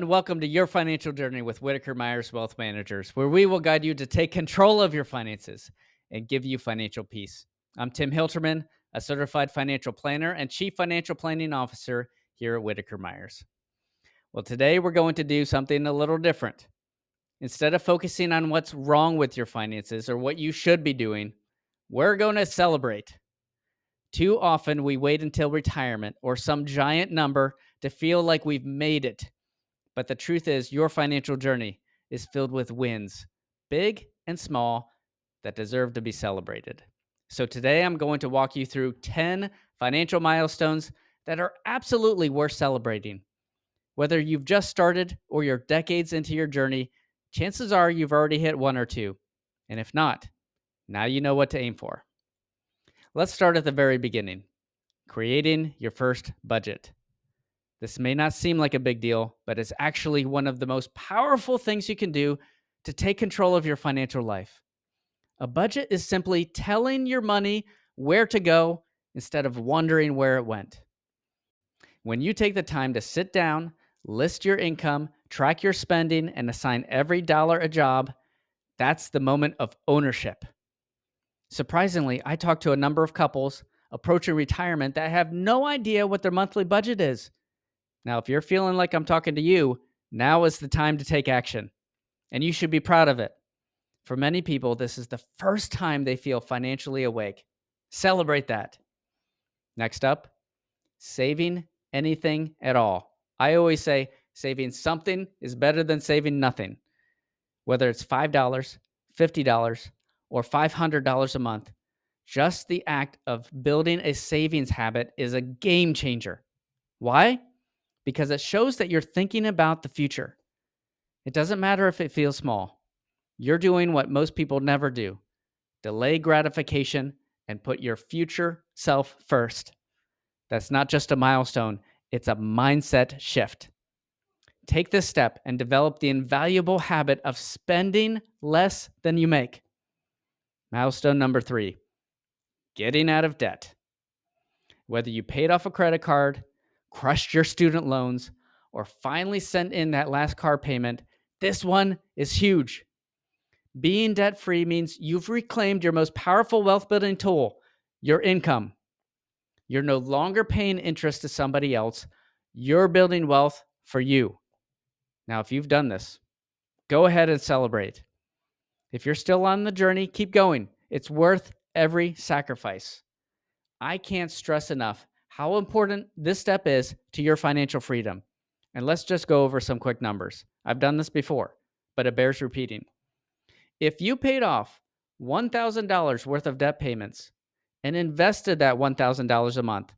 and welcome to Your Financial Journey with Whitaker-Myers Wealth Managers, where we will guide you to take control of your finances and give you financial peace. I'm Tim Hilterman, a certified financial planner and chief financial planning officer here at Whitaker-Myers. Well, today we're going to do something a little different. Instead of focusing on what's wrong with your finances or what you should be doing, we're going to celebrate. Too often we wait until retirement or some giant number to feel like we've made it. But the truth is, your financial journey is filled with wins, big and small, that deserve to be celebrated. So today I'm going to walk you through 10 financial milestones that are absolutely worth celebrating. Whether you've just started or you're decades into your journey, chances are you've already hit one or two. And if not, now you know what to aim for. Let's start at the very beginning, creating your first budget. This may not seem like a big deal, but it's actually one of the most powerful things you can do to take control of your financial life. A budget is simply telling your money where to go instead of wondering where it went. When you take the time to sit down, list your income, track your spending, and assign every dollar a job, that's the moment of ownership. Surprisingly, I talked to a number of couples approaching retirement that have no idea what their monthly budget is. Now, if you're feeling like I'm talking to you, now is the time to take action, and you should be proud of it. For many people, this is the first time they feel financially awake. Celebrate that. Next up, saving anything at all. I always say saving something is better than saving nothing. Whether it's $5, $50, or $500 a month, just the act of building a savings habit is a game changer. Why? Because it shows that you're thinking about the future. It doesn't matter if it feels small. You're doing what most people never do: delay gratification and put your future self first. That's not just a milestone, it's a mindset shift. Take this step and develop the invaluable habit of spending less than you make. Milestone number 3, getting out of debt. Whether you paid off a credit card, crushed your student loans, or finally sent in that last car payment, this one is huge. Being debt-free means you've reclaimed your most powerful wealth-building tool, your income. You're no longer paying interest to somebody else. You're building wealth for you. Now, if you've done this, go ahead and celebrate. If you're still on the journey, keep going. It's worth every sacrifice. I can't stress enough how important this step is to your financial freedom. And let's just go over some quick numbers. I've done this before, but it bears repeating. If you paid off $1,000 worth of debt payments and invested that $1,000 a month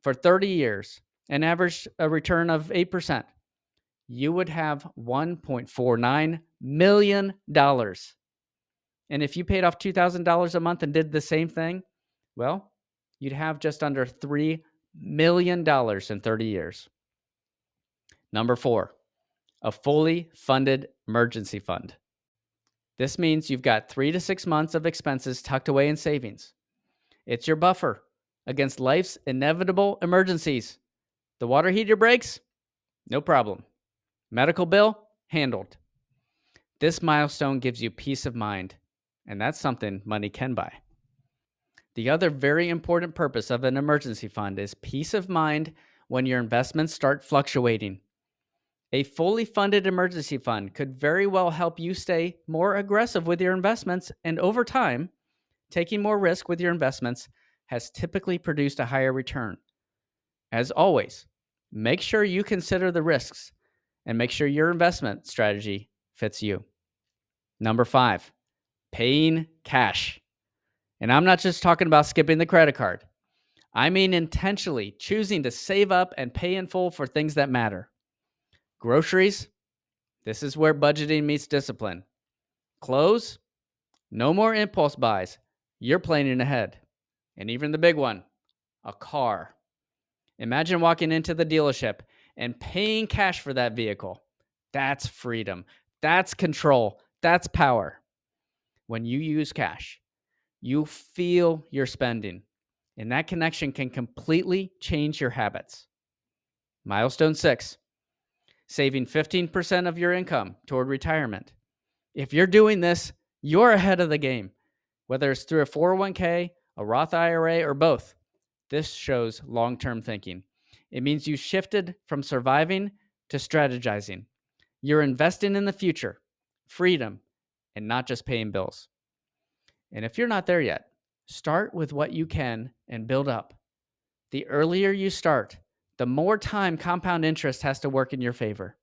for 30 years and averaged a return of 8%, you would have $1.49 million. And if you paid off $2,000 a month and did the same thing, well, you'd have just under $3 million in 30 years. Number 4, a fully funded emergency fund. This means you've got 3 to 6 months of expenses tucked away in savings. It's your buffer against life's inevitable emergencies. The water heater breaks? No problem. Medical bill? Handled. This milestone gives you peace of mind, and that's something money can buy. The other very important purpose of an emergency fund is peace of mind when your investments start fluctuating. A fully funded emergency fund could very well help you stay more aggressive with your investments, and over time, taking more risk with your investments has typically produced a higher return. As always, make sure you consider the risks and make sure your investment strategy fits you. Number 5, paying cash. And I'm not just talking about skipping the credit card. I mean intentionally choosing to save up and pay in full for things that matter. Groceries, this is where budgeting meets discipline. Clothes, no more impulse buys. You're planning ahead. And even the big one, a car. Imagine walking into the dealership and paying cash for that vehicle. That's freedom. That's control. That's power. When you use cash, you feel your spending, and that connection can completely change your habits. Milestone 6, saving 15% of your income toward retirement. If you're doing this, you're ahead of the game. Whether it's through a 401k, a Roth IRA, or both, this shows long-term thinking. It means you shifted from surviving to strategizing. You're investing in the future, freedom, and not just paying bills. And if you're not there yet, start with what you can and build up. The earlier you start, the more time compound interest has to work in your favor.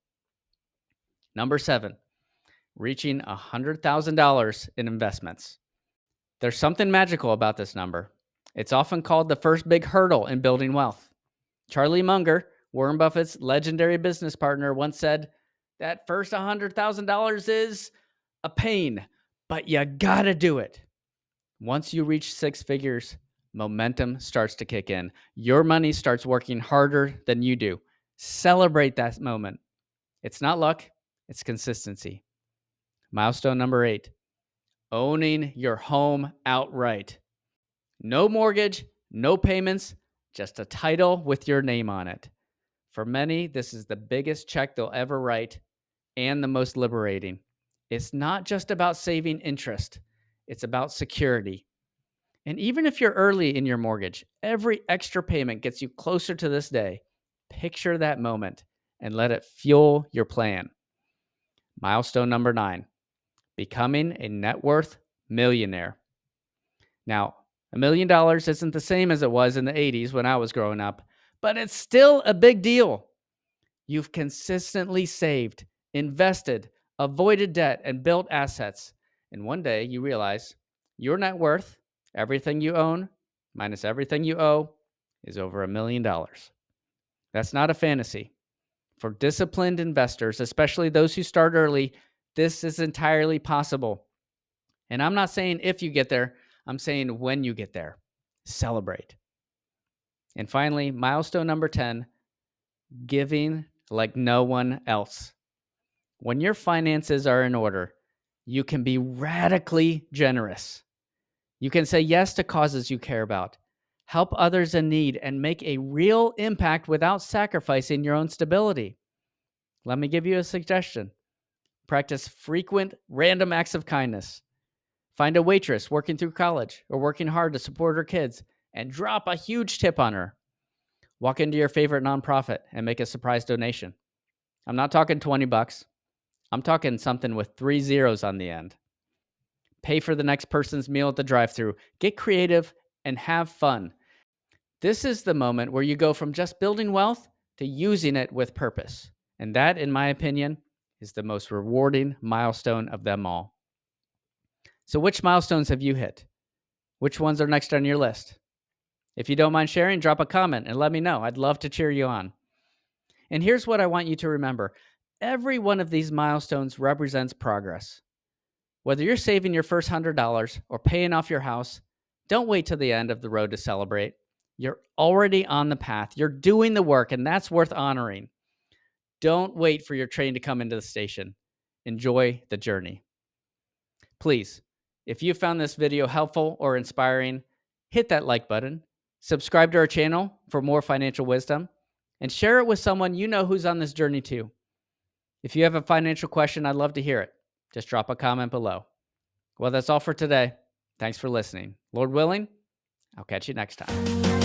Number 7, reaching $100,000 in investments. There's something magical about this number. It's often called the first big hurdle in building wealth. Charlie Munger, Warren Buffett's legendary business partner, once said, that first $100,000 is a pain, but you gotta do it. Once you reach 6 figures, momentum starts to kick in. Your money starts working harder than you do. Celebrate that moment. It's not luck, it's consistency. Milestone number 8, owning your home outright. No mortgage, no payments, just a title with your name on it. For many, this is the biggest check they'll ever write and the most liberating. It's not just about saving interest, it's about security. And even if you're early in your mortgage, every extra payment gets you closer to this day. Picture that moment and let it fuel your plan. Milestone number 9, becoming a net worth millionaire. Now, $1 million isn't the same as it was in the 80s when I was growing up, but it's still a big deal. You've consistently saved, invested, avoided debt, and built assets. And one day you realize your net worth, everything you own minus everything you owe, is over $1 million. That's not a fantasy. For disciplined investors, especially those who start early, this is entirely possible. And I'm not saying if you get there, I'm saying when you get there. Celebrate. And finally, milestone number 10, giving like no one else. When your finances are in order, you can be radically generous. You can say yes to causes you care about, help others in need, and make a real impact without sacrificing your own stability. Let me give you a suggestion. Practice frequent, random acts of kindness. Find a waitress working through college or working hard to support her kids and drop a huge tip on her. Walk into your favorite nonprofit and make a surprise donation. I'm not talking $20. I'm talking something with 3 zeros on the end. Pay for the next person's meal at the drive-thru. Get creative and have fun. This is the moment where you go from just building wealth to using it with purpose. And that, in my opinion, is the most rewarding milestone of them all. So which milestones have you hit? Which ones are next on your list? If you don't mind sharing, drop a comment and let me know. I'd love to cheer you on. And here's what I want you to remember. Every one of these milestones represents progress. Whether you're saving your first $100 or paying off your house, don't wait till the end of the road to celebrate. You're already on the path. You're doing the work, and that's worth honoring. Don't wait for your train to come into the station. Enjoy the journey. Please, if you found this video helpful or inspiring, hit that like button, subscribe to our channel for more financial wisdom, and share it with someone you know who's on this journey too. If you have a financial question, I'd love to hear it. Just drop a comment below. Well, that's all for today. Thanks for listening. Lord willing, I'll catch you next time.